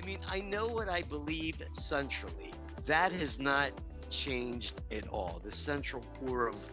mean, I know what I believe centrally. That has not changed at all. The central core of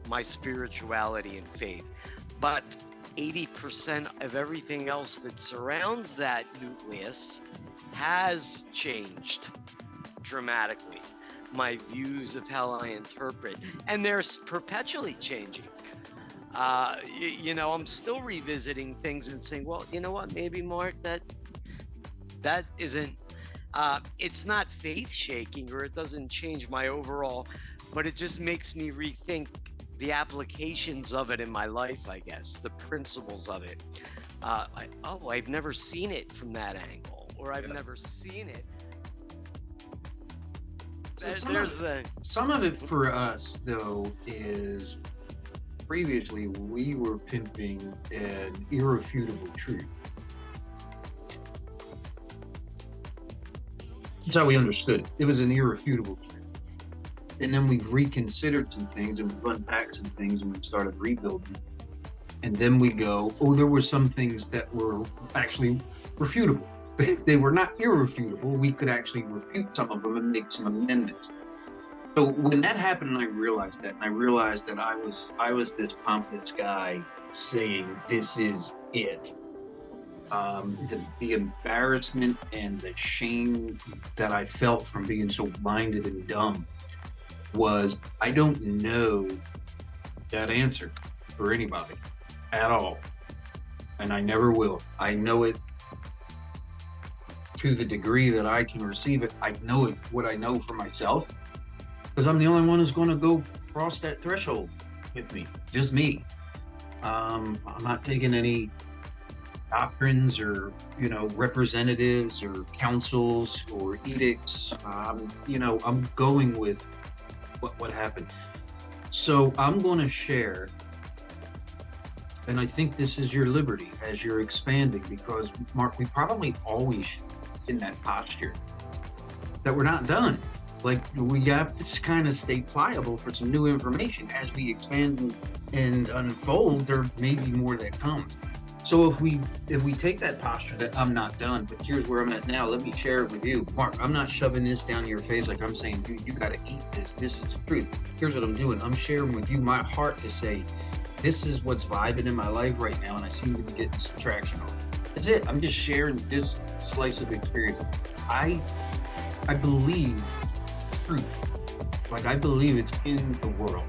my spirituality and faith. But 80% of everything else that surrounds that nucleus has changed dramatically. My views of how I interpret, and they're perpetually changing. I'm still revisiting things and saying, well, you know what, maybe Mark, that isn't, it's not faith shaking, or it doesn't change my overall, but it just makes me rethink the applications of it in my life, I guess, the principles of it. I've never seen it from that angle, or I've never seen it. Some of it for us, though, is previously we were pimping an irrefutable truth. That's how we understood it. It was an irrefutable truth. And then we've reconsidered some things, and we've unpacked some things, and we've started rebuilding. And then we go, oh, there were some things that were actually refutable. If they were not irrefutable, we could actually refute some of them and make some amendments. So when that happened, and I realized that I was this pompous guy saying, this is it. The embarrassment and the shame that I felt from being so blinded and dumb was, I don't know that answer for anybody at all. And I never will. I know it to the degree that I can receive it. I know it, what I know for myself, because I'm the only one who's going to go cross that threshold with me, just me. I'm not taking any doctrines or, representatives or councils or edicts. I'm going with what happened. So I'm going to share, and I think this is your liberty as you're expanding, because Mark, we probably always in that posture that we're not done. Like, we got to kind of stay pliable for some new information as we expand and unfold. There may be more that comes. So if we take that posture that I'm not done, but here's where I'm at now, let me share it with you. Mark, I'm not shoving this down your face like I'm saying, dude, you got to eat this. This is the truth. Here's what I'm doing. I'm sharing with you my heart to say, this is what's vibing in my life right now, and I seem to be getting some traction on it. That's it. I'm just sharing this slice of experience. I believe truth. Like, I believe it's in the world.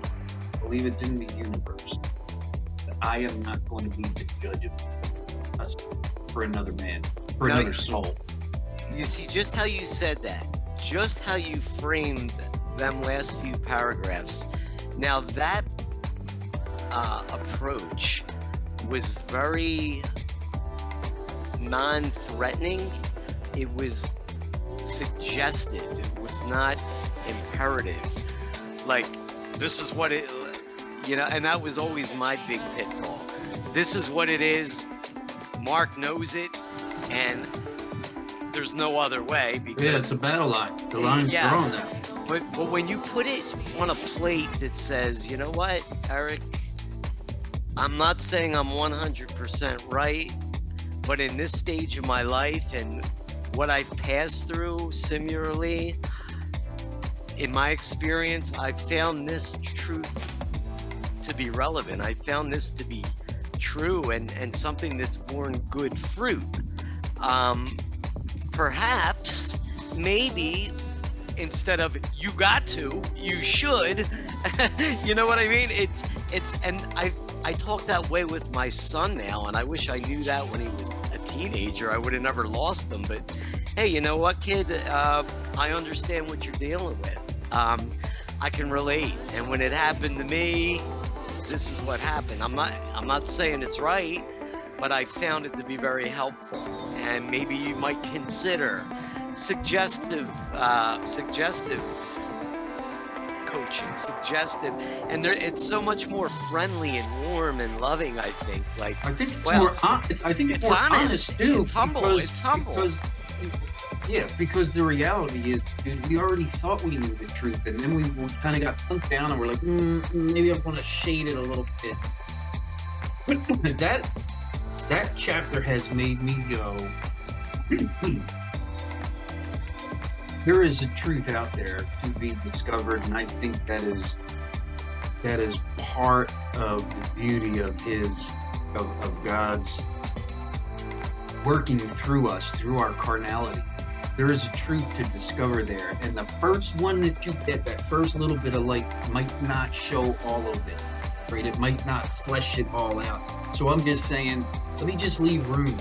I believe it's in the universe. I am not going to be the judge of us for another man, for another soul. You see, just how you said that, just how you framed them last few paragraphs. Now that approach was very non-threatening. It was suggestive. It was not imperative. Like, this is what it, and that was always my big pitfall. This is what it is. Mark knows it, and there's no other way. Because, it's a battle line. The line's drawn now. But when you put it on a plate that says, you know what, Eric, I'm not saying I'm 100% right, but in this stage of my life and what I've passed through similarly, in my experience, I found this truth to be relevant. I found this to be true and something that's borne good fruit. Perhaps, maybe, instead of you got to, you should. You know what I mean? And I talk that way with my son now, and I wish I knew that when he was a teenager. I would have never lost him. But hey, you know what, kid? I understand what you're dealing with. I can relate. And when it happened to me, this is what happened. I'm not saying it's right, but I found it to be very helpful. And maybe you might consider suggestive coaching, and it's so much more friendly and warm and loving. I think I think it's more. I think it's more honest too. It's humble. Because the reality is, dude, we already thought we knew the truth, and then we kind of got punked down, and we're like, maybe I want to shade it a little bit. That chapter has made me go, there is a truth out there to be discovered, and I think that is part of the beauty of God's working through us, through our carnality. There is a truth to discover there, and the first one that you get, that first little bit of light, might not show all of it, right? It might not flesh it all out. So I'm just saying, let me just leave room.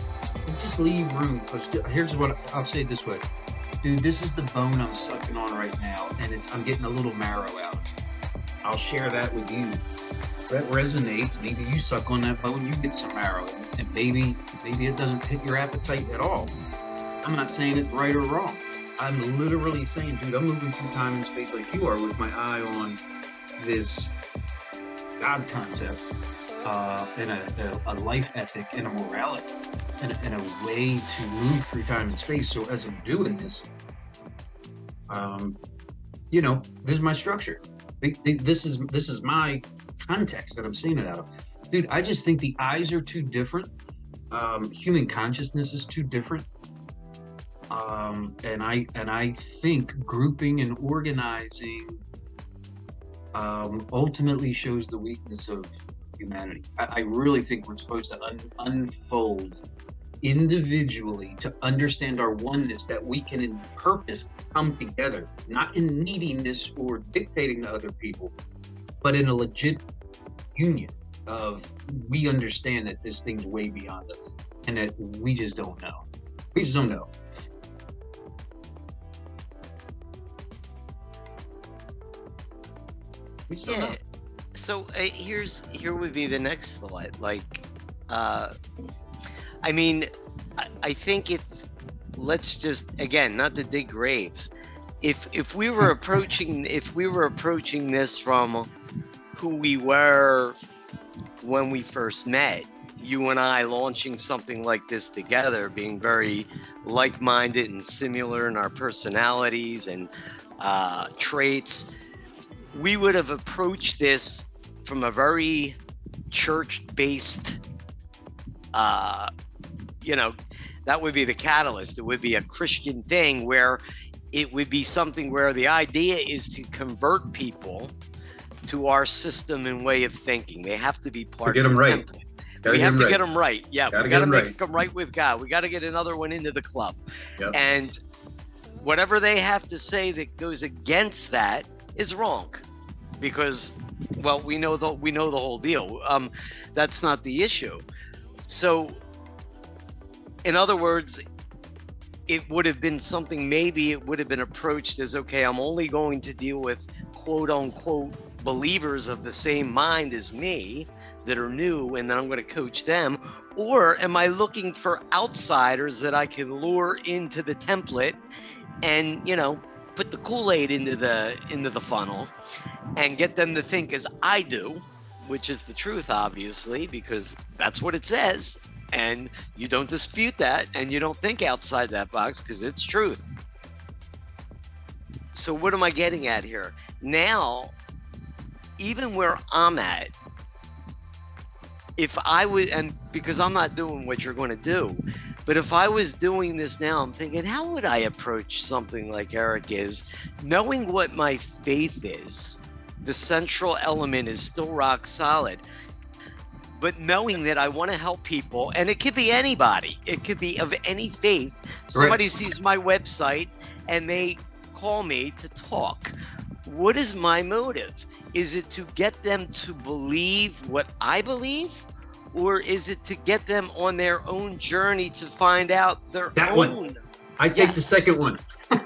Just leave room, because here's what I'll say it this way. Dude, this is the bone I'm sucking on right now, and I'm getting a little marrow out. I'll share that with you. If that resonates, maybe you suck on that bone, you get some marrow, and maybe it doesn't hit your appetite at all. I'm not saying it's right or wrong. I'm literally saying, dude, I'm moving through time and space like you are, with my eye on this God concept, and a life ethic and a morality, and a way to move through time and space. So as I'm doing this, this is my structure. This is my context that I'm seeing it out of. Dude, I just think the eyes are too different. Human consciousness is too different. And I think grouping and organizing ultimately shows the weakness of humanity. I really think we're supposed to unfold individually to understand our oneness, that we can in purpose come together, not in neediness or dictating to other people, but in a legit union of, we understand that this thing's way beyond us, and that we just don't know. We just don't know. We just don't know. So here would be the next thought. I think let's just, again, not to dig graves, if we were approaching this from who we were when we first met, you and I launching something like this together, being very like-minded and similar in our personalities and traits, we would have approached this from a very church-based, that would be the catalyst. It would be a Christian thing, where it would be something where the idea is to convert people to our system and way of thinking. They have to be part of the template. We have to get them right. Yeah, we got to make them right with God. We got to get another one into the club. Yep. And whatever they have to say that goes against that is wrong, because, well, we know the whole deal. That's not the issue. So, in other words, it would have been something, maybe it would have been approached as, okay, I'm only going to deal with quote unquote believers of the same mind as me that are new, and then I'm going to coach them. Or am I looking for outsiders that I can lure into the template and, put the Kool-Aid into the funnel and get them to think as I do, which is the truth, obviously, because that's what it says. And you don't dispute that, and you don't think outside that box, because it's truth. So what am I getting at here? Now, even where I'm at, if I would, and because I'm not doing what you're going to do, but if I was doing this now, I'm thinking, how would I approach something like Eric is, knowing what my faith is? The central element is still rock solid. But knowing that I want to help people, and it could be anybody, it could be of any faith. Somebody sees my website and they call me to talk. What is my motive? Is it to get them to believe what I believe? Or is it to get them on their own journey to find out their own? One. I take the second one.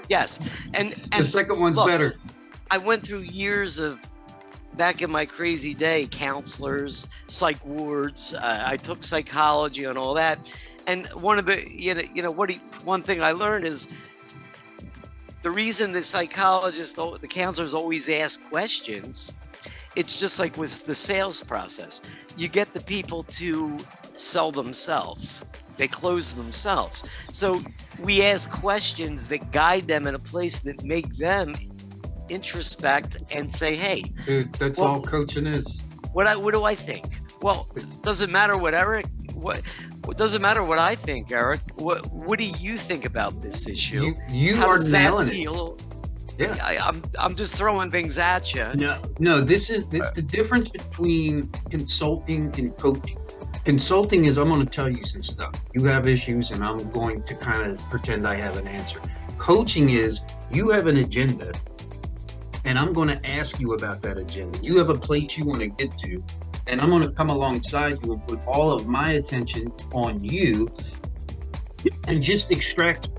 Yes. And the second one's better. I went through years of, back in my crazy day, counselors, psych wards. I took psychology and all that. And one of the, one thing I learned is the reason the psychologists, the counselors always ask questions. It's just like with the sales process. You get the people to sell themselves. They close themselves. So we ask questions that guide them in a place that make them introspect and say, hey, dude, that's all coaching is. What do I think? Well, does it matter what Eric, It doesn't matter what I think, Eric. What do you think about this issue? You How are does that nailing it. feel? Yeah. I'm just throwing things at you. No, this is the difference between consulting and coaching. Consulting is, I'm going to tell you some stuff. You have issues and I'm going to kind of pretend I have an answer. Coaching is, you have an agenda and I'm going to ask you about that agenda. You have a place you want to get to, and I'm going to come alongside you and put all of my attention on you and just extract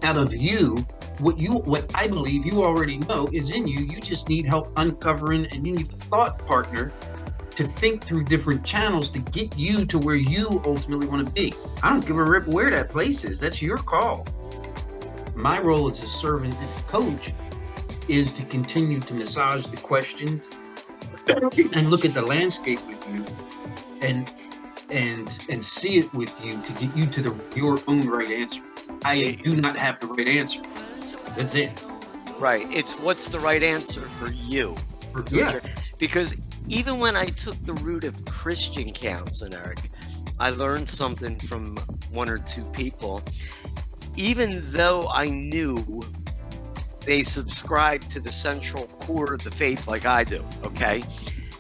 out of you what I believe you already know is in you. You just need help uncovering, and you need a thought partner to think through different channels to get you to where you ultimately want to be. I don't give a rip where that place is. That's your call. My role as a servant and coach is to continue to massage the questions and look at the landscape with you and see it with you to get you to your own right answer. I do not have the right answer. That's it. Right. It's what's the right answer for you. Yeah. Because even when I took the route of Christian counseling, Eric, I learned something from one or two people. Even though I knew they subscribed to the central core of the faith like I do, okay?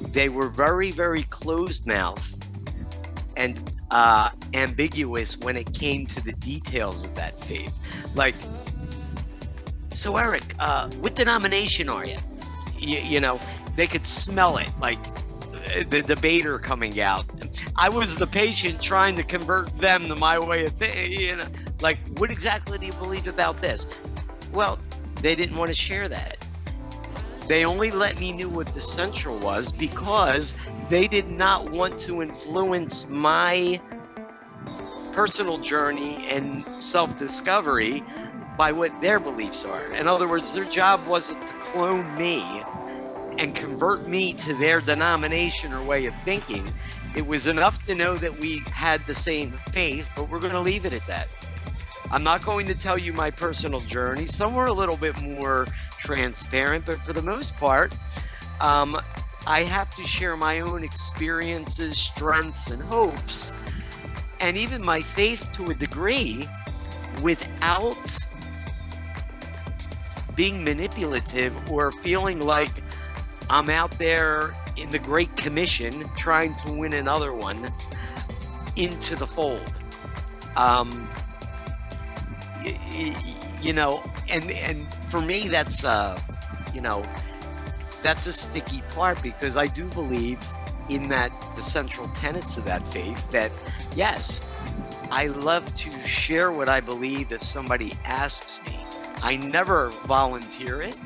They were very, very closed-mouthed and ambiguous when it came to the details of that faith. Like, so Eric, what denomination are you? You know, they could smell it, like the debater coming out. I was the patient trying to convert them to my way of thinking. You know, like, what exactly do you believe about this? Well, they didn't want to share that. They only let me know what the central was because they did not want to influence my personal journey and self-discovery by what their beliefs are. In other words, their job wasn't to clone me and convert me to their denomination or way of thinking. It was enough to know that we had the same faith, but we're going to leave it at that. I'm not going to tell you my personal journey. Some were a little bit more transparent, but for the most part, I have to share my own experiences, strengths, and hopes, and even my faith to a degree, without being manipulative or feeling like I'm out there in the Great Commission trying to win another one into the fold. You know, and for me, that's you know, that's a sticky part, because I do believe in that the central tenets of that faith, that yes, I love to share what I believe if somebody asks me. I never volunteer it,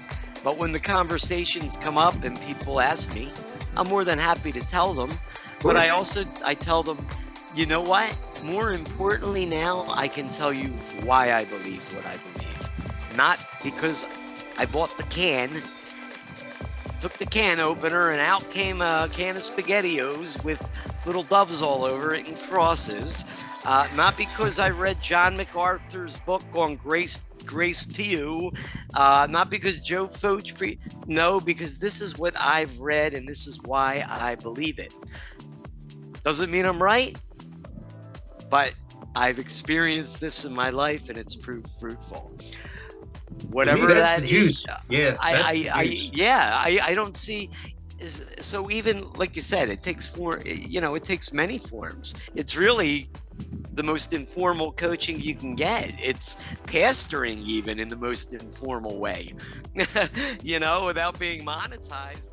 but when the conversations come up and people ask me, I'm more than happy to tell them. But I tell them, you know what? More importantly now, I can tell you why I believe what I believe. Not because I bought the can, took the can opener, and out came a can of SpaghettiOs with little doves all over it and crosses. Not because I read John MacArthur's book on grace to you. Not because Joe Foch. No, because this is what I've read and this is why I believe it. Doesn't mean I'm right, but I've experienced this in my life and it's proved fruitful. Whatever that is. Juice. Yeah. I don't see. So even like you said, it takes it takes many forms. It's really the most informal coaching you can get. It's pastoring even in the most informal way, without being monetized.